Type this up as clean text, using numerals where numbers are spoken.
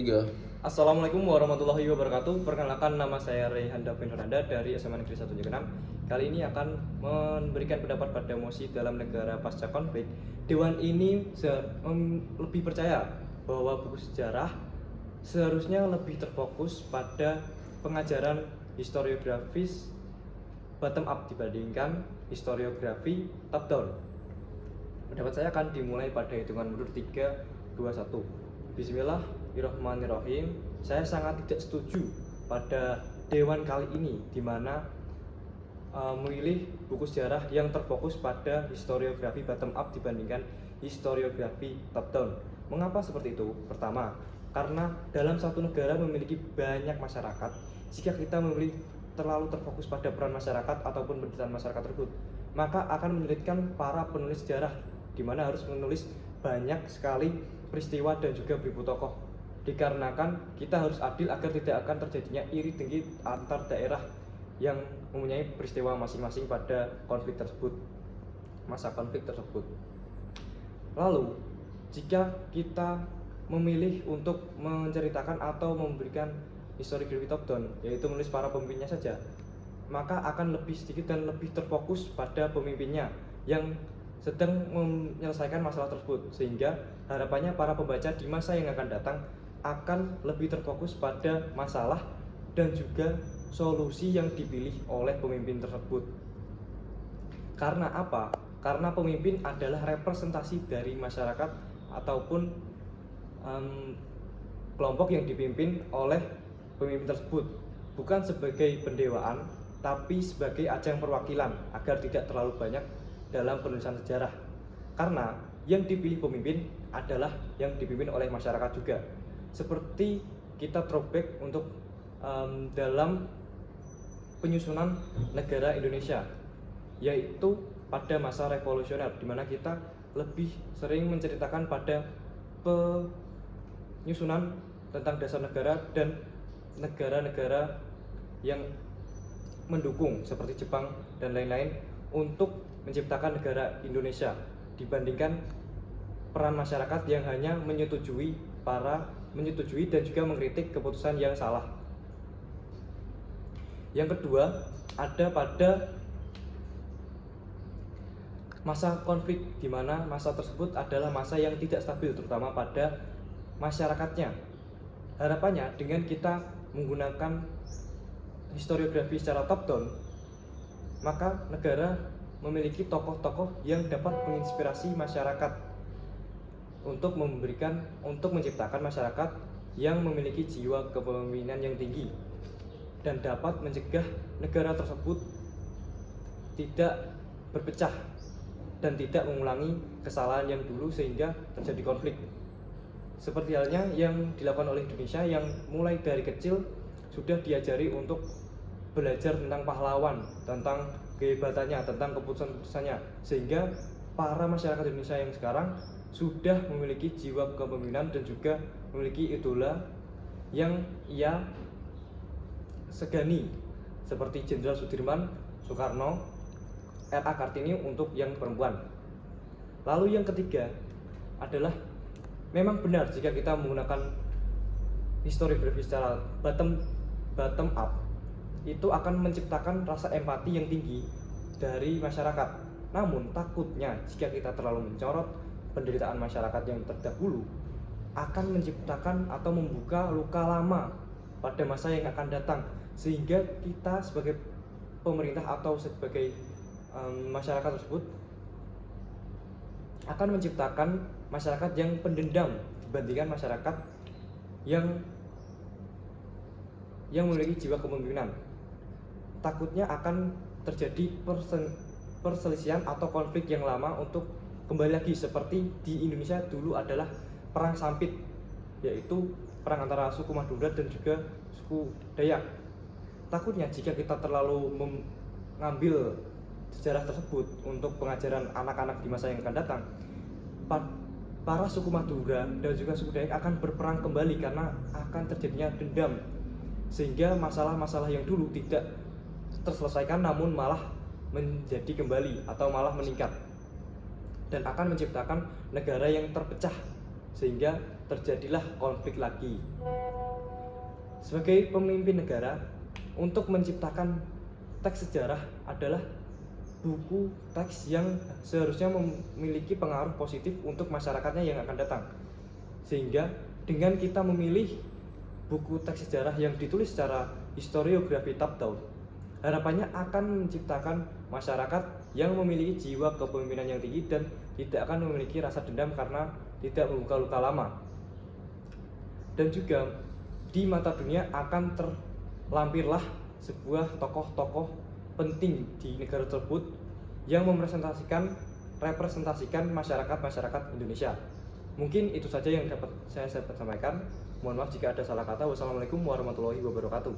Tiga. Assalamualaikum warahmatullahi wabarakatuh. Perkenalkan, nama saya Raihan Davin Fernanda dari SMA Negeri 1 Jagenam. Kali ini akan memberikan pendapat pada mosi dalam negara pasca konflik. Dewan ini lebih percaya bahwa buku sejarah seharusnya lebih terfokus pada pengajaran historiografis bottom up dibandingkan historiografi top down. Pendapat saya akan dimulai pada hitungan mundur 3, 2, 1. Bismillahirrahmanirrahim. Saya sangat tidak setuju pada dewan kali ini, di mana memilih buku sejarah yang terfokus pada historiografi bottom up dibandingkan historiografi top down. Mengapa seperti itu? Pertama, karena dalam satu negara memiliki banyak masyarakat. Jika kita memilih terlalu terfokus pada peran masyarakat ataupun penderitaan masyarakat tersebut, maka akan menyulitkan para penulis sejarah, di mana harus menulis banyak sekali peristiwa dan juga beribu tokoh. Dikarenakan kita harus adil agar tidak akan terjadinya iri dengki antar daerah yang mempunyai peristiwa masing-masing pada konflik tersebut, masa konflik tersebut. Lalu, jika kita memilih untuk menceritakan atau memberikan historiografi top down, yaitu menulis para pemimpinnya saja, maka akan lebih sedikit dan lebih terfokus pada pemimpinnya yang sedang menyelesaikan masalah tersebut, sehingga harapannya para pembaca di masa yang akan datang akan lebih terfokus pada masalah dan juga solusi yang dipilih oleh pemimpin tersebut. Karena apa? Karena pemimpin adalah representasi dari masyarakat ataupun kelompok yang dipimpin oleh pemimpin tersebut, bukan sebagai pendewaan, tapi sebagai ajang perwakilan agar tidak terlalu banyak dalam penulisan sejarah. Karena yang dipilih pemimpin adalah yang dipimpin oleh masyarakat juga. Seperti kita throwback untuk dalam penyusunan negara Indonesia, yaitu pada masa revolusioner, di mana kita lebih sering menceritakan pada penyusunan tentang dasar negara dan negara-negara yang mendukung seperti Jepang dan lain-lain untuk menciptakan negara Indonesia, dibandingkan peran masyarakat yang hanya menyetujui dan juga mengkritik keputusan yang salah. Yang kedua, ada pada masa konflik, di mana masa tersebut adalah masa yang tidak stabil, terutama pada masyarakatnya. Harapannya dengan kita menggunakan historiografi secara top down, maka negara memiliki tokoh-tokoh yang dapat menginspirasi masyarakat untuk menciptakan masyarakat yang memiliki jiwa kepemimpinan yang tinggi dan dapat mencegah negara tersebut tidak berpecah dan tidak mengulangi kesalahan yang dulu sehingga terjadi konflik. Seperti halnya yang dilakukan oleh Indonesia, yang mulai dari kecil sudah diajari untuk belajar tentang pahlawan, tentang kehebatannya, tentang keputusan-keputusannya, sehingga para masyarakat Indonesia yang sekarang sudah memiliki jiwa kepemimpinan dan juga memiliki idola yang ia segani, seperti Jenderal Sudirman, Soekarno, R.A. Kartini untuk yang perempuan. Lalu yang ketiga adalah, memang benar jika kita menggunakan historiografi secara bottom up, itu akan menciptakan rasa empati yang tinggi dari masyarakat. Namun takutnya jika kita terlalu mencorot penderitaan masyarakat yang terdahulu, akan menciptakan atau membuka luka lama pada masa yang akan datang, sehingga kita sebagai pemerintah atau sebagai masyarakat tersebut akan menciptakan masyarakat yang pendendam dibandingkan masyarakat yang memiliki jiwa kepemimpinan. Takutnya akan terjadi perselisihan atau konflik yang lama untuk kembali lagi seperti di Indonesia dulu adalah perang sampit, yaitu perang antara suku Madura dan juga suku Dayak. Takutnya jika kita terlalu mengambil sejarah tersebut untuk pengajaran anak-anak di masa yang akan datang, para suku Madura dan juga suku Dayak akan berperang kembali karena akan terjadinya dendam, sehingga masalah-masalah yang dulu tidak terselesaikan namun malah menjadi kembali atau malah meningkat, dan akan menciptakan negara yang terpecah, sehingga terjadilah konflik lagi. Sebagai pemimpin negara, untuk menciptakan teks sejarah adalah buku teks yang seharusnya memiliki pengaruh positif untuk masyarakatnya yang akan datang. Sehingga dengan kita memilih buku teks sejarah yang ditulis secara historiografi top-down, harapannya akan menciptakan masyarakat yang memiliki jiwa kepemimpinan yang tinggi dan tidak akan memiliki rasa dendam karena tidak membuka luka lama. Dan juga di mata dunia akan terlampirlah sebuah tokoh-tokoh penting di negara tersebut yang representasikan masyarakat Indonesia. Mungkin itu saja yang dapat saya sampaikan. Mohon maaf jika ada salah kata. Wassalamualaikum warahmatullahi wabarakatuh.